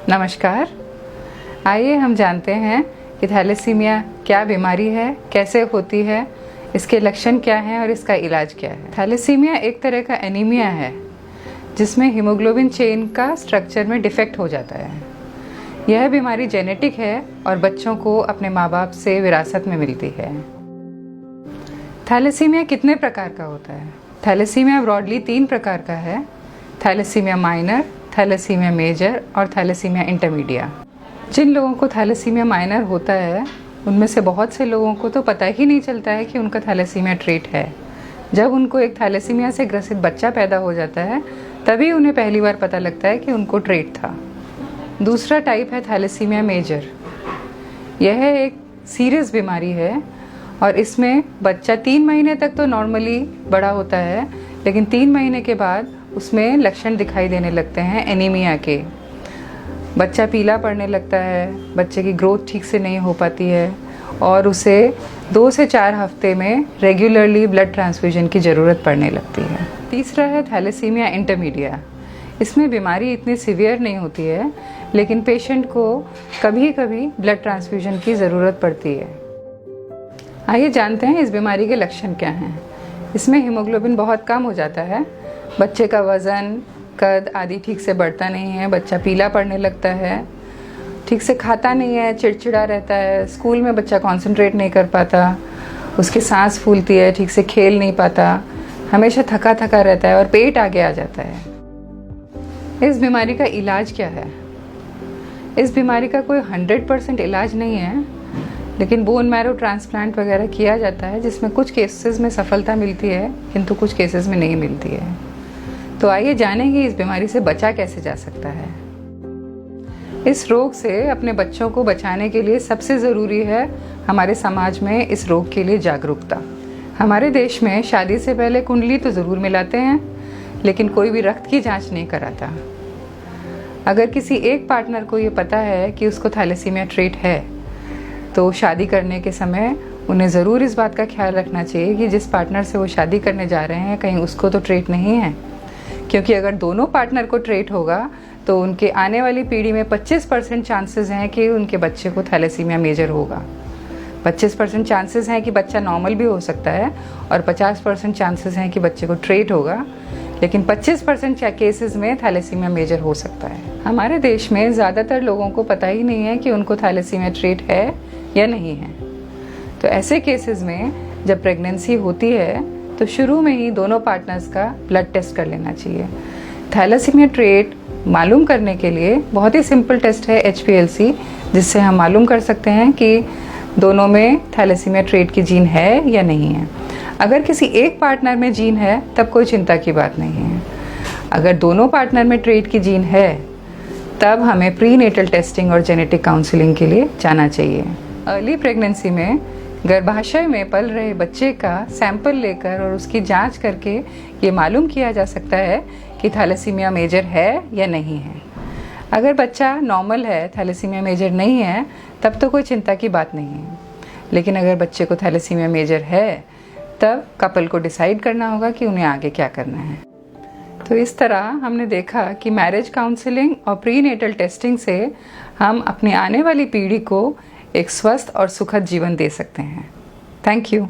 नमस्कार। आइए हम जानते हैं कि थैलेसीमिया क्या बीमारी है, कैसे होती है, इसके लक्षण क्या हैं और इसका इलाज क्या है। थैलेसीमिया एक तरह का एनीमिया है जिसमें हीमोग्लोबिन चेन का स्ट्रक्चर में डिफेक्ट हो जाता है। यह बीमारी जेनेटिक है और बच्चों को अपने माँ बाप से विरासत में मिलती है। थैलेसीमिया कितने प्रकार का होता है? थैलेसीमिया ब्रॉडली 3 प्रकार का है: थैलेसीमिया माइनर, थैलेसीमिया मेजर और थैलेसीमिया इंटरमीडिया। जिन लोगों को थैलेसीमिया माइनर होता है उनमें से बहुत से लोगों को तो पता ही नहीं चलता है कि उनका थैलेसीमिया ट्रेट है। जब उनको एक थैलेसीमिया से ग्रसित बच्चा पैदा हो जाता है तभी उन्हें पहली बार पता लगता है कि उनको ट्रेट था। दूसरा टाइप है थैलेसीमिया मेजर। यह एक सीरियस बीमारी है और इसमें बच्चा 3 महीने तक तो नॉर्मली बड़ा होता है, लेकिन 3 महीने के बाद उसमें लक्षण दिखाई देने लगते हैं एनीमिया के। बच्चा पीला पड़ने लगता है, बच्चे की ग्रोथ ठीक से नहीं हो पाती है और उसे 2 से 4 हफ्ते में रेगुलरली ब्लड ट्रांसफ्यूजन की ज़रूरत पड़ने लगती है। तीसरा है थैलेसीमिया इंटरमीडिया। इसमें बीमारी इतनी सीवियर नहीं होती है, लेकिन पेशेंट को कभी कभी ब्लड ट्रांसफ्यूजन की ज़रूरत पड़ती है। आइए जानते हैं इस बीमारी के लक्षण क्या हैं। इसमें हीमोग्लोबिन बहुत कम हो जाता है, बच्चे का वज़न, कद आदि ठीक से बढ़ता नहीं है, बच्चा पीला पड़ने लगता है, ठीक से खाता नहीं है, चिड़चिड़ा रहता है, स्कूल में बच्चा कंसंट्रेट नहीं कर पाता, उसकी सांस फूलती है, ठीक से खेल नहीं पाता, हमेशा थका थका रहता है और पेट आगे आ जाता है। इस बीमारी का इलाज क्या है? इस बीमारी का कोई 100% इलाज नहीं है, लेकिन बोन मैरो ट्रांसप्लांट वगैरह किया जाता है जिसमें कुछ केसेस में सफलता मिलती है किंतु कुछ केसेस में नहीं मिलती है। तो आइए जानें कि इस बीमारी से बचा कैसे जा सकता है। इस रोग से अपने बच्चों को बचाने के लिए सबसे ज़रूरी है हमारे समाज में इस रोग के लिए जागरूकता। हमारे देश में शादी से पहले कुंडली तो ज़रूर मिलाते हैं, लेकिन कोई भी रक्त की जांच नहीं कराता। अगर किसी एक पार्टनर को ये पता है कि उसको थैलेसीमिया ट्रेट है तो शादी करने के समय उन्हें ज़रूर इस बात का ख्याल रखना चाहिए कि जिस पार्टनर से वो शादी करने जा रहे हैं कहीं उसको तो ट्रेट नहीं है, क्योंकि अगर दोनों पार्टनर को ट्रेट होगा तो उनके आने वाली पीढ़ी में 25% चांसेस हैं कि उनके बच्चे को थैलेसीमिया मेजर होगा। 25% चांसेस हैं कि बच्चा नॉर्मल भी हो सकता है और 50% चांसेस हैं कि बच्चे को ट्रेट होगा, लेकिन 25% केसेस में थैलेसीमिया मेजर हो सकता है। हमारे देश में ज़्यादातर लोगों को पता ही नहीं है कि उनको थैलेसीमिया ट्रेट है या नहीं है। तो ऐसे केसेस में जब प्रेगनेंसी होती है तो शुरू में ही दोनों पार्टनर्स का ब्लड टेस्ट कर लेना चाहिए। थैलेसीमिया ट्रेट मालूम करने के लिए बहुत ही सिंपल टेस्ट है HPLC, जिससे हम मालूम कर सकते हैं कि दोनों में थैलेसीमिया ट्रेट की जीन है या नहीं है। अगर किसी एक पार्टनर में जीन है तब कोई चिंता की बात नहीं है। अगर दोनों पार्टनर में ट्रेट की जीन है तब हमें प्रीनेटल टेस्टिंग और जेनेटिक काउंसलिंग के लिए जाना चाहिए। अर्ली प्रेगनेंसी में गर्भाशय में पल रहे बच्चे का सैंपल लेकर और उसकी जांच करके ये मालूम किया जा सकता है कि थैलेसीमिया मेजर है या नहीं है। अगर बच्चा नॉर्मल है, थैलेसीमिया मेजर नहीं है, तब तो कोई चिंता की बात नहीं है। लेकिन अगर बच्चे को थैलेसीमिया मेजर है तब कपल को डिसाइड करना होगा कि उन्हें आगे क्या करना है। तो इस तरह हमने देखा कि मैरिज काउंसलिंग और प्रीनेटल टेस्टिंग से हम अपनी आने वाली पीढ़ी को एक स्वस्थ और सुखद जीवन दे सकते हैं। Thank you.